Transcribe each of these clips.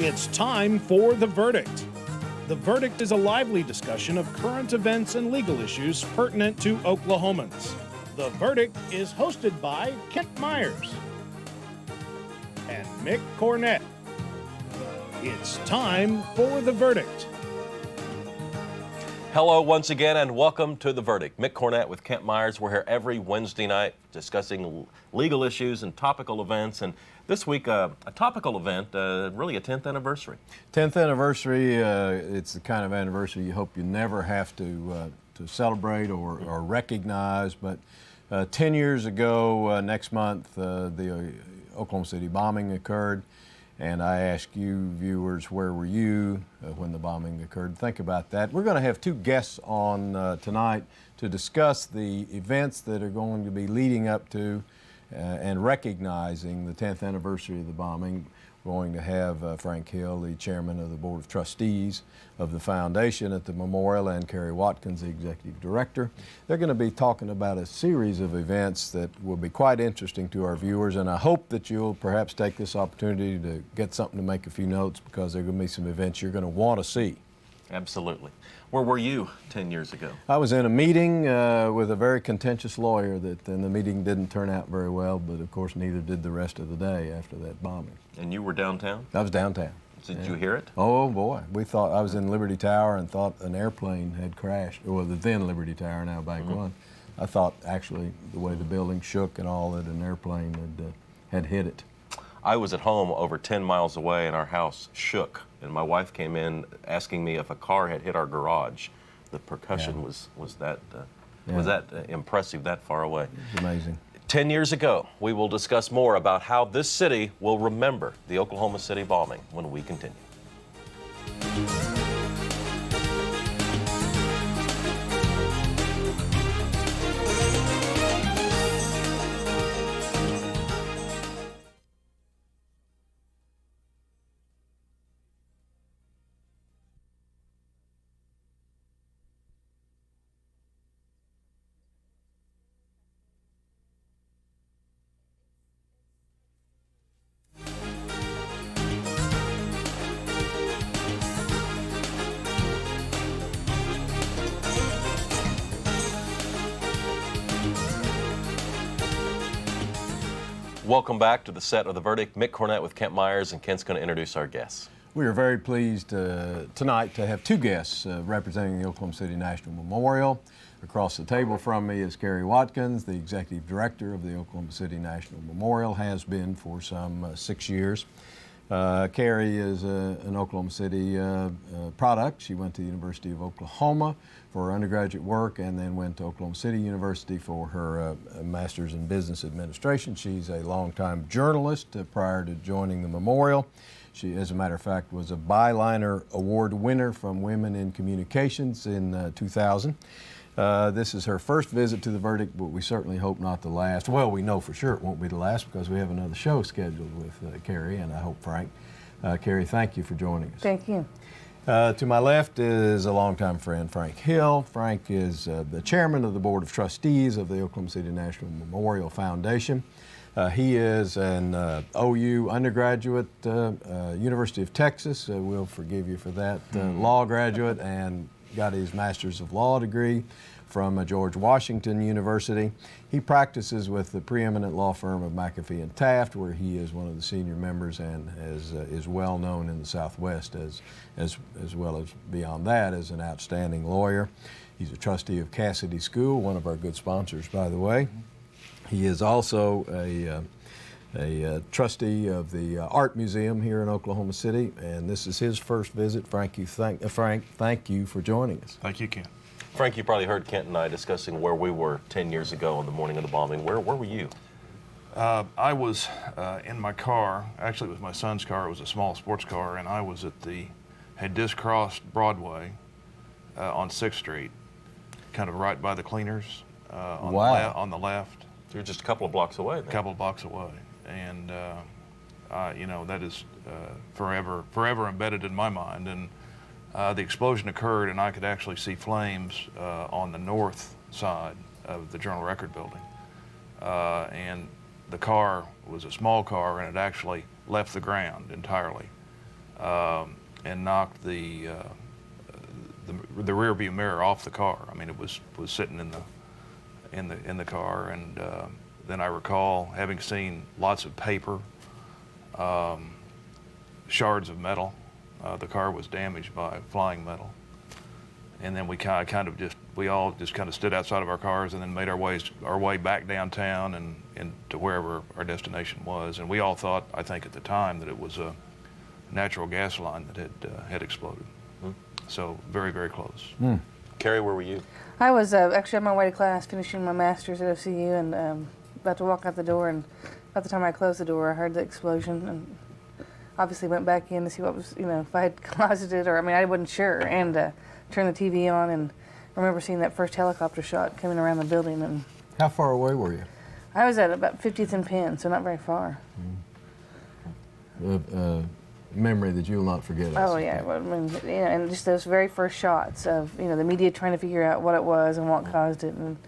It's time for The Verdict. The Verdict is a lively discussion of current events and legal issues pertinent to Oklahomans. The Verdict is hosted by Kent Myers and Mick Cornett. It's time for The Verdict. Hello once again and welcome to The Verdict. Mick Cornett with Kent Myers. We're here every Wednesday night discussing legal issues and topical events. And this week, a topical event, really a 10th anniversary. 10th anniversary, it's the kind of anniversary you hope you never have to celebrate or recognize. But 10 years ago, next month, the Oklahoma City bombing occurred. And I ask you, viewers, where were you when the bombing occurred? Think about that. We're going to have two guests on tonight to discuss the events that are going to be leading up to and recognizing the 10th anniversary of the bombing. We're going to have Frank Hill, the chairman of the Board of Trustees of the Foundation at the memorial, and Kari Watkins, the executive director. They're going to be talking about a series of events that will be quite interesting to our viewers, and I hope that you'll perhaps take this opportunity to get something to make a few notes, because there are going to be some events you're going to want to see. Absolutely. Where were you 10 years ago? I was in a meeting with a very contentious lawyer, and the meeting didn't turn out very well, but of course neither did the rest of the day after that bombing. And you were downtown? I was downtown. Did you hear it? Oh boy, we thought, I was in Liberty Tower and thought an airplane had crashed, well, the then Liberty Tower, now Bank One. I thought actually the way the building shook and all, that an airplane had hit it. I was at home over 10 miles away and our house shook, and my wife came in asking me if a car had hit our garage. The percussion was that impressive that far away. It's amazing. 10 years ago, we will discuss more about how this city will remember the Oklahoma City bombing when we continue. Welcome back to the set of The Verdict. Mick Cornett with Kent Myers, and Kent's going to introduce our guests. We are very pleased tonight to have two guests representing the Oklahoma City National Memorial. Across the table from me is Kari Watkins, the executive director of the Oklahoma City National Memorial, has been for some 6 years. Kari is an Oklahoma City product. She went to the University of Oklahoma for her undergraduate work and then went to Oklahoma City University for her master's in business administration. She's a longtime journalist prior to joining the memorial. She, as a matter of fact, was a Byliner Award winner from Women in Communications in 2000. This is her first visit to The Verdict, but we certainly hope not the last. Well, we know for sure it won't be the last because we have another show scheduled with Kari, and I hope Frank. Kari, thank you for joining us. Thank you. To my left is a longtime friend, Frank Hill. Frank is the chairman of the Board of Trustees of the Oklahoma City National Memorial Foundation. He is an OU undergraduate, University of Texas, we'll forgive you for that, law graduate, and got his Master's of Law degree from George Washington University. He practices with the preeminent law firm of McAfee and Taft, where he is one of the senior members and is well known in the Southwest as well as beyond that as an outstanding lawyer. He's a trustee of Cassidy School, one of our good sponsors, by the way. He is also a trustee of the Art Museum here in Oklahoma City, and this is his first visit. Frank, thank you for joining us. Thank you, Ken. Frank, you probably heard Kent and I discussing where we were 10 years ago on the morning of the bombing. Where were you? I was in my car. Actually, it was my son's car. It was a small sports car, and I was had just crossed Broadway on 6th Street, kind of right by the cleaners on the left. So you're just a couple of blocks away then. A couple of blocks away. And, that is forever embedded in my mind. And the explosion occurred, and I could actually see flames on the north side of the Journal Record building. And the car was a small car, and it actually left the ground entirely. and knocked the rear view mirror off the car. I mean, it was sitting in the car, and then I recall having seen lots of paper, shards of metal. The car was damaged by flying metal, and then we all just kind of stood outside of our cars and then made our way back downtown and to wherever our destination was. And we all thought, I think at the time, that it was a natural gas line that had exploded. So very, very close. Kari, where were you? I was actually on my way to class, finishing my master's at OCU, and about to walk out the door. And about the time I closed the door, I heard the explosion, and obviously went back in to see what was, if I had closeted, or I wasn't sure, and turned the TV on, and I remember seeing that first helicopter shot coming around the building. And How far away were you? I was at about 50th and Penn, so not very far. Memory that you'll not forget. Oh yeah, well, and just those very first shots of the media trying to figure out what it was and what caused it, and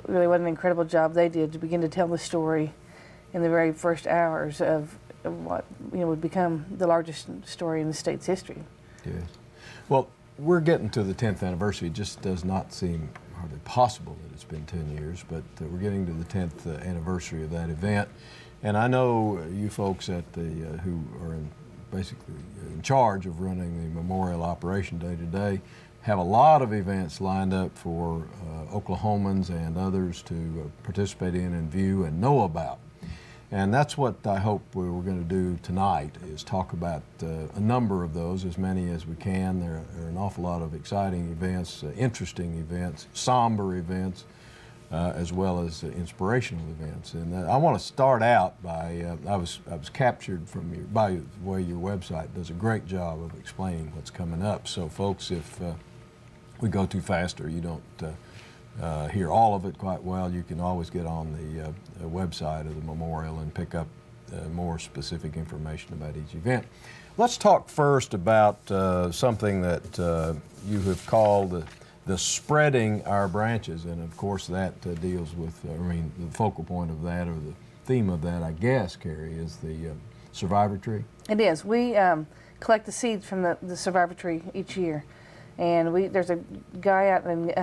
really what an incredible job they did to begin to tell the story in the very first hours of what would become the largest story in the state's history. Yes. Well, we're getting to the 10th anniversary. It just does not seem hardly possible that it's been 10 years, but we're getting to the 10th anniversary of that event, and I know you folks at the who are basically in charge of running the memorial operation day to day have a lot of events lined up for Oklahomans and others to participate in and view and know about. And that's what I hope we're going to do tonight, is talk about a number of those, as many as we can. There are an awful lot of exciting events, interesting events, somber events, as well as inspirational events. And I want to start out by, I was captured by the way your website does a great job of explaining what's coming up. So folks, if we go too fast or you don't hear all of it quite well, you can always get on the website of the memorial and pick up more specific information about each event. Let's talk first about something that you have called the spreading our branches, and of course that deals with, the focal point of that, or the theme of that, I guess, Kari, is the survivor tree. It is. We collect the seeds from the survivor tree each year, and there's a guy out in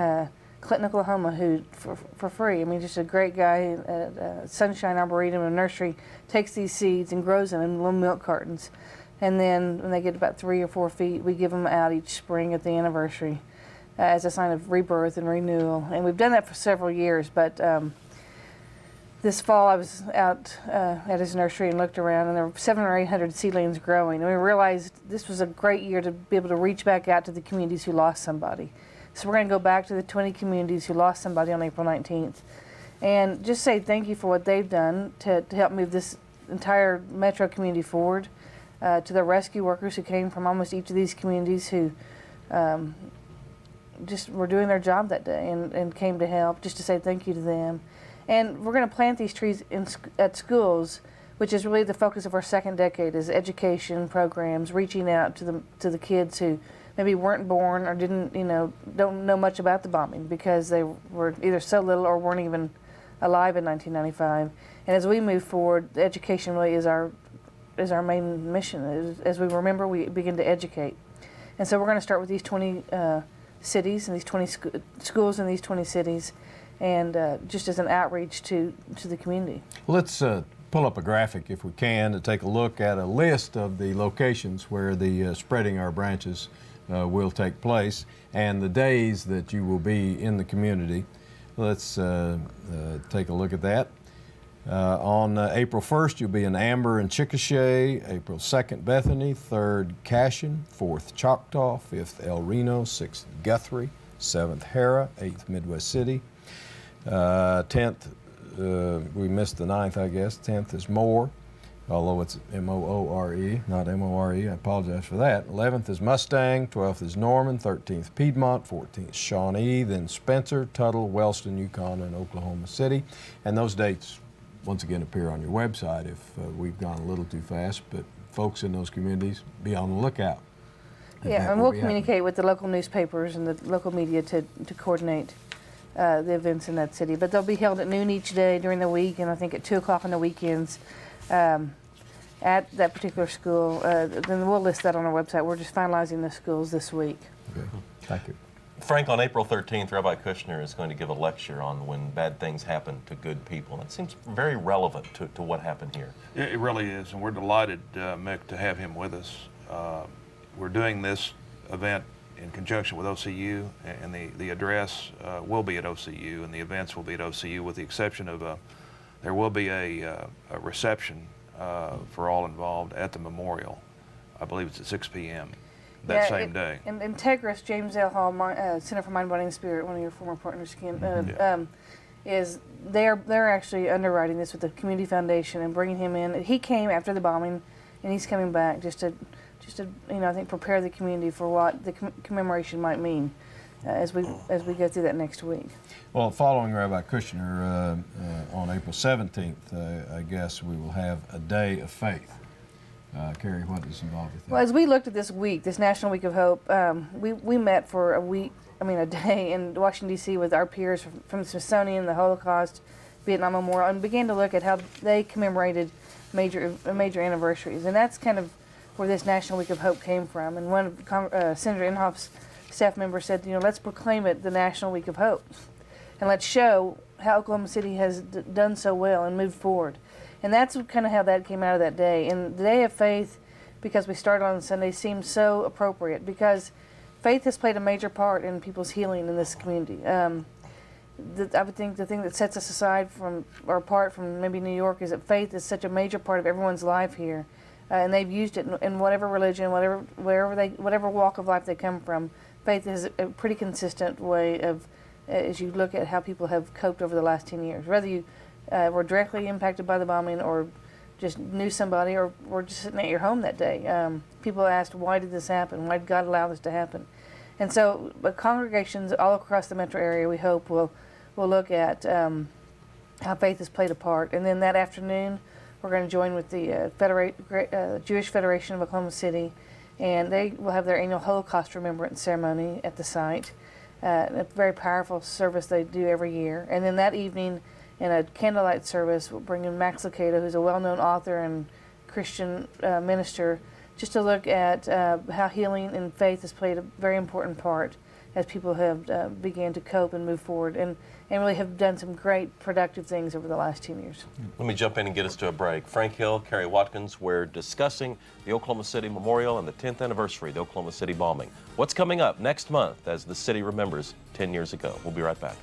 Clinton, Oklahoma, who for free, just a great guy at Sunshine Arboretum and Nursery, takes these seeds and grows them in little milk cartons, and then when they get about 3 or 4 feet, we give them out each spring at the anniversary as a sign of rebirth and renewal. And we've done that for several years, but this fall I was out at his nursery and looked around, and there were 700 or 800 seedlings growing, and we realized this was a great year to be able to reach back out to the communities who lost somebody. So we're going to go back to the 20 communities who lost somebody on April 19th and just say thank you for what they've done to help move this entire metro community forward, to the rescue workers who came from almost each of these communities who just were doing their job that day and came to help, just to say thank you to them. And we're going to plant these trees at schools, which is really the focus of our second decade, is education programs, reaching out to the kids who maybe weren't born or don't know much about the bombing because they were either so little or weren't even alive in 1995. And as we move forward, education really is our main mission. As we remember, we begin to educate. And so we're going to start with these 20 cities and these 20 schools in these 20 cities, and just as an outreach to the community. Let's pull up a graphic, if we can, to take a look at a list of the locations where the spreading our branches will take place and the days that you will be in the community. Let's take a look at that. On April 1st, you'll be in Amber and Chickasha. April 2nd, Bethany. 3rd, Cashion. 4th, Choctaw. 5th, El Reno. 6th, Guthrie. 7th, Hera. 8th, Midwest City. 10th, we missed the 9th, I guess. 10th is Moore, although it's M-O-O-R-E, not M-O-R-E. I apologize for that. 11th is Mustang. 12th is Norman. 13th, Piedmont. 14th, Shawnee. Then Spencer, Tuttle, Wellston, Yukon, and Oklahoma City. And those dates once again appear on your website if we've gone a little too fast, but folks in those communities, be on the lookout. Yeah, and we'll communicate with the local newspapers and the local media to coordinate the events in that city. But they'll be held at noon each day during the week, and I think at 2 o'clock on the weekends. at that particular school, then we'll list that on our website. We're just finalizing the schools this week. Okay. Thank you. Frank, on April 13th, Rabbi Kushner is going to give a lecture on when bad things happen to good people. And it seems very relevant to what happened here. It really is, and we're delighted, Mick, to have him with us. We're doing this event in conjunction with OCU, and the address will be at OCU, and the events will be at OCU, with the exception of there will be a reception for all involved at the memorial. I believe it's at 6 p.m. that same day. And Integris, James L. Hall, Center for Mind, Body, and Spirit, one of your former partners, is they're actually underwriting this with the Community Foundation and bringing him in. He came after the bombing, and he's coming back just to I think prepare the community for what the commemoration might mean as we go through that next week. Well, following Rabbi Kushner on April 17th, I guess we will have a day of faith. Kari, what is involved with that? Well, as we looked at this week, this National Week of Hope, we met for a day in Washington, D.C. with our peers from the Smithsonian, the Holocaust, Vietnam Memorial, and began to look at how they commemorated major anniversaries. And that's kind of where this National Week of Hope came from. And one of Senator Inhofe's staff members said, let's proclaim it the National Week of Hope. And let's show how Oklahoma City has done so well and moved forward. And that's kind of how that came out of that day. And the Day of Faith, because we started on Sunday, seemed so appropriate because faith has played a major part in people's healing in this community. I would think the thing that sets us aside from or apart from maybe New York is that faith is such a major part of everyone's life here. And they've used it in whatever religion, whatever walk of life they come from. Faith is a pretty consistent way of, as you look at how people have coped over the last 10 years. Whether you were directly impacted by the bombing or just knew somebody or were just sitting at your home that day. People asked, why did this happen? Why did God allow this to happen? And so congregations all across the metro area, we hope, will look at how faith has played a part. And then that afternoon, we're going to join with the Jewish Federation of Oklahoma City, and they will have their annual Holocaust Remembrance ceremony at the site. A very powerful service they do every year. And then that evening, in a candlelight service, we'll bring in Max Lucado, who's a well-known author and Christian minister, just to look at how healing and faith has played a very important part as people have began to cope and move forward and really have done some great productive things over the last 10 years. Let me jump in and get us to a break. Frank Hill, Kari Watkins, we're discussing the Oklahoma City Memorial and the 10th anniversary of the Oklahoma City bombing. What's coming up next month as the city remembers 10 years ago? We'll be right back.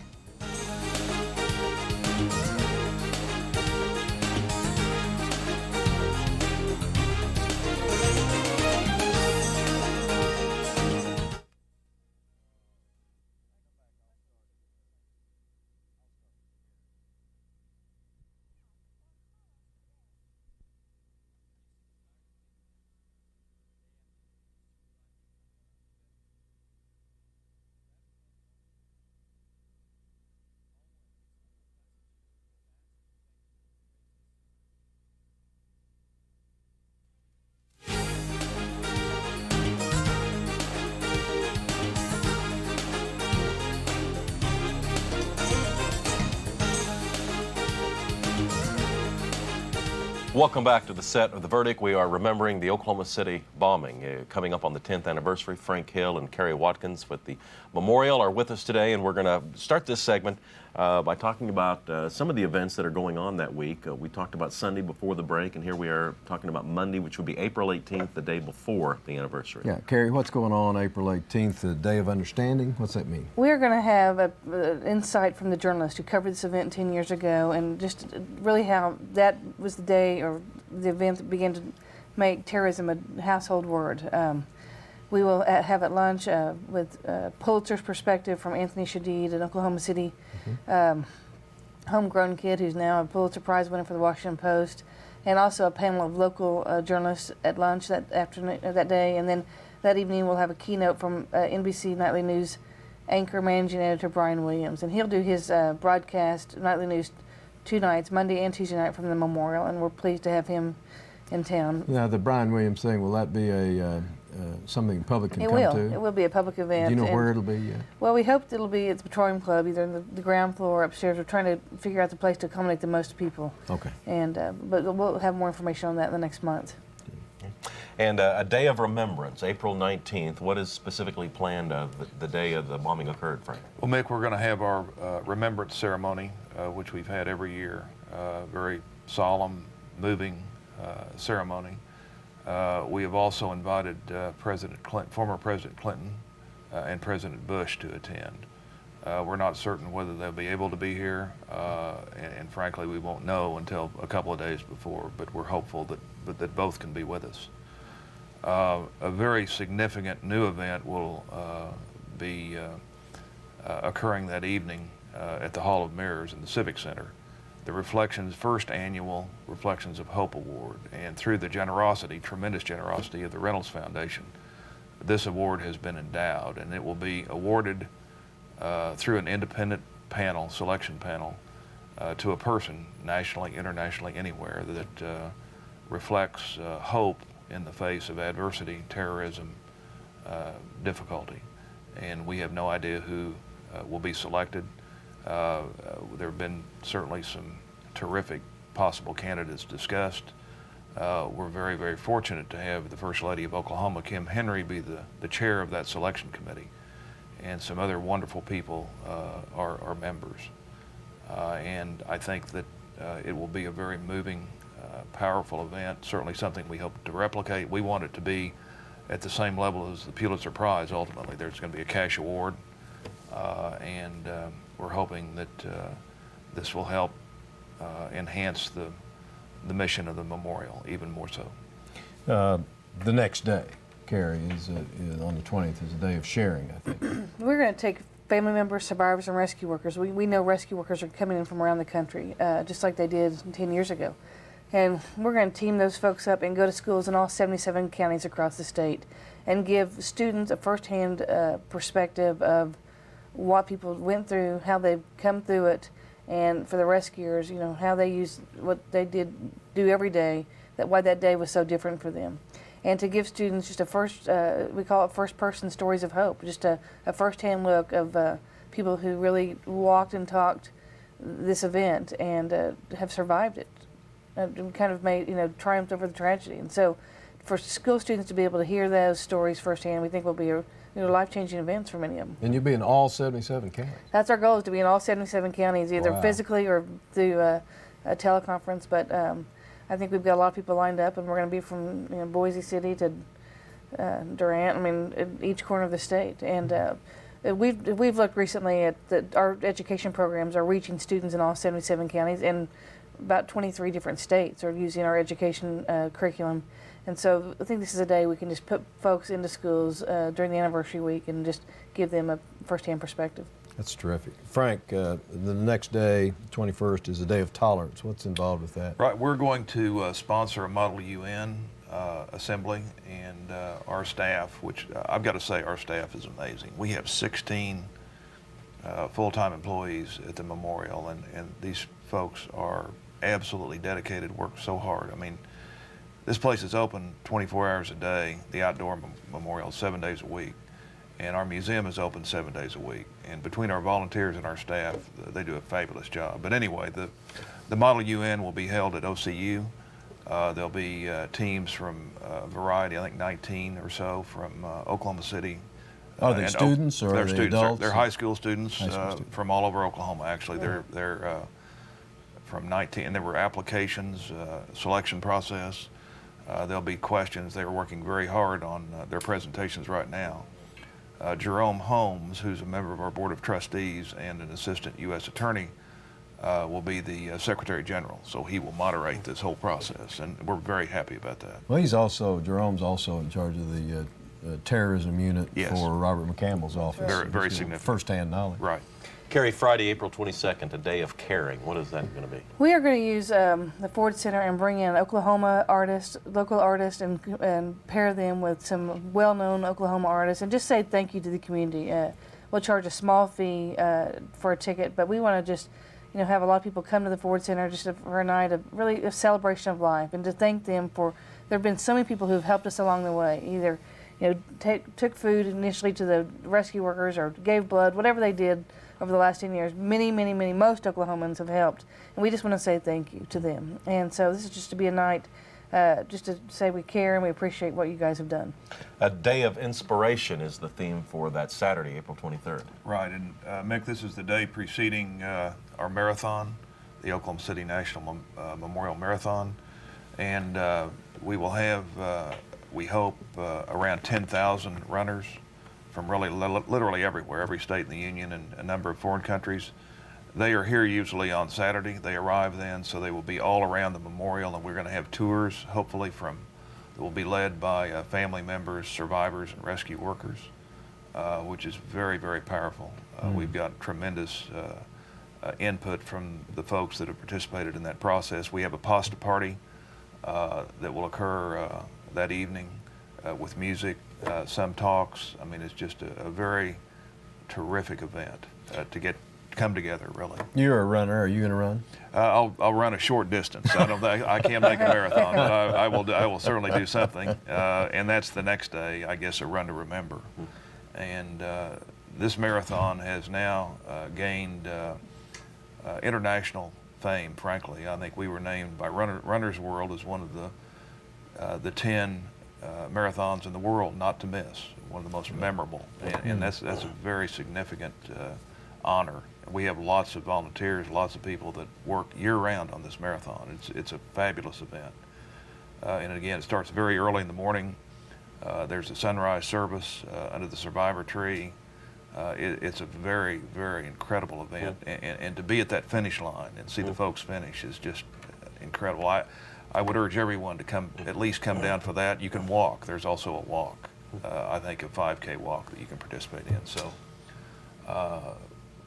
Welcome back to the set of The Verdict. We are remembering the Oklahoma City bombing. Coming up on the 10th anniversary, Frank Hill and Kari Watkins with the memorial are with us today, and we're going to start this segment by talking about some of the events that are going on that week. We talked about Sunday before the break, and here we are talking about Monday, which would be April 18th, the day before the anniversary. Yeah, Kari, what's going on April 18th, the Day of Understanding? What's that mean? We're going to have an insight from the journalist who covered this event 10 years ago, and just really how that was the day or the event that began to make terrorism a household word. We will have at lunch with Pulitzer's perspective from Anthony Shadid, an Oklahoma City homegrown kid who's now a Pulitzer Prize winner for the Washington Post, and also a panel of local journalists at lunch that afternoon, that day. And then that evening we'll have a keynote from NBC Nightly News anchor managing editor Brian Williams, and he'll do his broadcast Nightly News 2 nights, Monday and Tuesday night, from the memorial, and we're pleased to have him in town. Now, the Brian Williams thing, will that be something the public can It come will. to? It will be a public event. Do you know and- where it'll be yet? Well, we hope it'll be at the Petroleum Club, either in the ground floor or upstairs. We're trying to figure out the place to accommodate the most people. Okay. And but we'll have more information on that in the next month. And a day of remembrance, April 19th. What is specifically planned the day of the bombing occurred, Frank? Well, Mick, we're going to have our remembrance ceremony, which we've had every year. Very solemn, moving ceremony. We have also invited former President Clinton and President Bush to attend. We're not certain whether they'll be able to be here, and frankly, we won't know until a couple of days before, but we're hopeful that both can be with us. A very significant new event will be occurring that evening at the Hall of Mirrors in the Civic Center. The first annual Reflections of Hope Award, and through the tremendous generosity of the Reynolds Foundation, this award has been endowed, and it will be awarded through an independent selection panel, to a person, nationally, internationally, anywhere, that reflects hope in the face of adversity, terrorism, difficulty. And we have no idea who will be selected. There have been certainly some terrific possible candidates discussed. We're very, very fortunate to have the First Lady of Oklahoma, Kim Henry, be the chair of that selection committee, and some other wonderful people are members. And I think that it will be a very moving, powerful event, certainly something we hope to replicate. We want it to be at the same level as the Pulitzer Prize, ultimately. There's going to be a cash award, and we're hoping that this will help enhance the mission of the memorial even more so. The next day, Kari, is on the 20th, is a day of sharing, I think. We're going to take family members, survivors, and rescue workers. We know rescue workers are coming in from around the country, just like they did 10 years ago. And we're going to team those folks up and go to schools in all 77 counties across the state and give students a firsthand perspective of what people went through, how they've come through it, and for the rescuers, how they use what they do every day, why that day was so different for them. And to give students just we call it first-person stories of hope, just a first-hand look of people who really walked and talked this event and have survived it. Kind of triumphed over the tragedy. And so for school students to be able to hear those stories firsthand, we think will be life-changing events for many of them. And you'll be in all 77 counties. That's our goal, is to be in all 77 counties, either Wow. physically or through a teleconference. But I think we've got a lot of people lined up, and we're going to be from Boise City to Durant, in each corner of the state. And we've looked recently at our education programs are reaching students in all 77 counties, and about 23 different states are using our education curriculum. And so I think this is a day we can just put folks into schools during the anniversary week and just give them a first-hand perspective. That's terrific. Frank, the next day, 21st, is the Day of Tolerance. What's involved with that? Right, we're going to sponsor a Model UN assembly, and our staff, which I've got to say our staff is amazing. We have 16 full-time employees at the memorial, and these folks are absolutely dedicated, work so hard. This place is open 24 hours a day, the outdoor memorial 7 days a week, and our museum is open 7 days a week. And between our volunteers and our staff, they do a fabulous job. But anyway, the Model UN will be held at OCU. There'll be teams from a variety, I think 19 or so, from Oklahoma City. Are they students or they're are they students. adults? They're high school students, students. from all over Oklahoma, actually. They're from 19, and there were applications, selection process. There'll be questions. They're working very hard on their presentations right now. Jerome Holmes, who's a member of our Board of Trustees and an assistant U.S. attorney, will be the Secretary General, so he will moderate this whole process, and we're very happy about that. Well, Jerome's also in charge of the terrorism unit for Robert McCampbell's office. Very significant. First-hand knowledge. Right. Kari, Friday, April 22nd, a day of caring. What is that going to be? We are going to use the Ford Center and bring in Oklahoma artists, local artists, and pair them with some well-known Oklahoma artists, and just say thank you to the community. We'll charge a small fee for a ticket, but we want to just have a lot of people come to the Ford Center just for a night of really a celebration of life, and to thank them for. There have been so many people who have helped us along the way, either took food initially to the rescue workers or gave blood, whatever they did over the last 10 years. Most Oklahomans have helped, and we just want to say thank you to them. And so this is just to be a night just to say we care and we appreciate what you guys have done. A day of inspiration is the theme for that Saturday, April 23rd. Right, and Mick, this is the day preceding our marathon, the Oklahoma City National Memorial Marathon, and we will have, we hope, around 10,000 runners from really literally everywhere, every state in the Union and a number of foreign countries. They are here usually on Saturday. They arrive then, so they will be all around the memorial, and we're going to have tours, hopefully, that will be led by family members, survivors, and rescue workers, which is very, very powerful. We've got tremendous input from the folks that have participated in that process. We have a pasta party that will occur that evening with music, some talks. I mean, it's just a very terrific event to come together, really. You're a runner. Are you going to run? I'll run a short distance. I can't make a marathon, but I will certainly do something. And that's the next day, I guess, a run to remember. And this marathon has now gained international fame. Frankly, I think we were named by Runner's World as one of the 10 marathons in the world not to miss, one of the most memorable. And that's a very significant honor. We have lots of volunteers, lots of people that work year-round on this marathon. It's a fabulous event. And again, it starts very early in the morning. There's a sunrise service under the survivor tree. It's a very, very incredible event. And to be at that finish line and see the folks finish is just incredible. I would urge everyone to at least come down for that. You can walk. There's also a walk, I think a 5K walk that you can participate in. So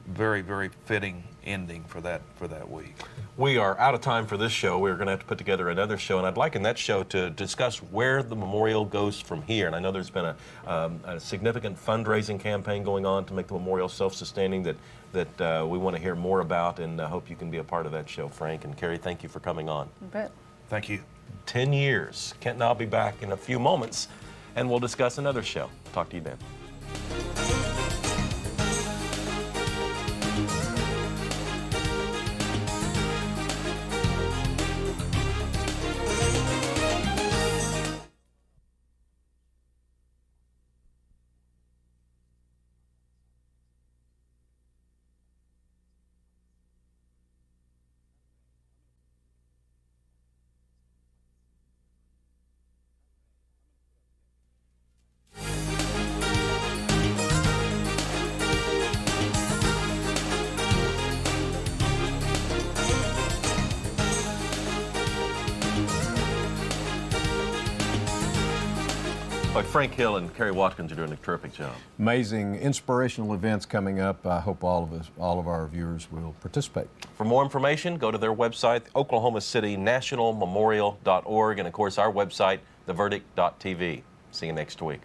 very, very fitting ending for that week. We are out of time for this show. We're going to have to put together another show, and I'd like in that show to discuss where the memorial goes from here. And I know there's been a significant fundraising campaign going on to make the memorial self-sustaining that we want to hear more about, and I hope you can be a part of that show. Frank and Kari, thank you for coming on. You bet. Thank you. 10 years. Kent and I'll be back in a few moments, and we'll discuss another show. Talk to you then. But Frank Hill and Kari Watkins are doing a terrific job. Amazing, inspirational events coming up. I hope all of our viewers will participate. For more information, go to their website, oklahomacity.nationalmemorial.org, and of course our website, theverdict.tv. See you next week.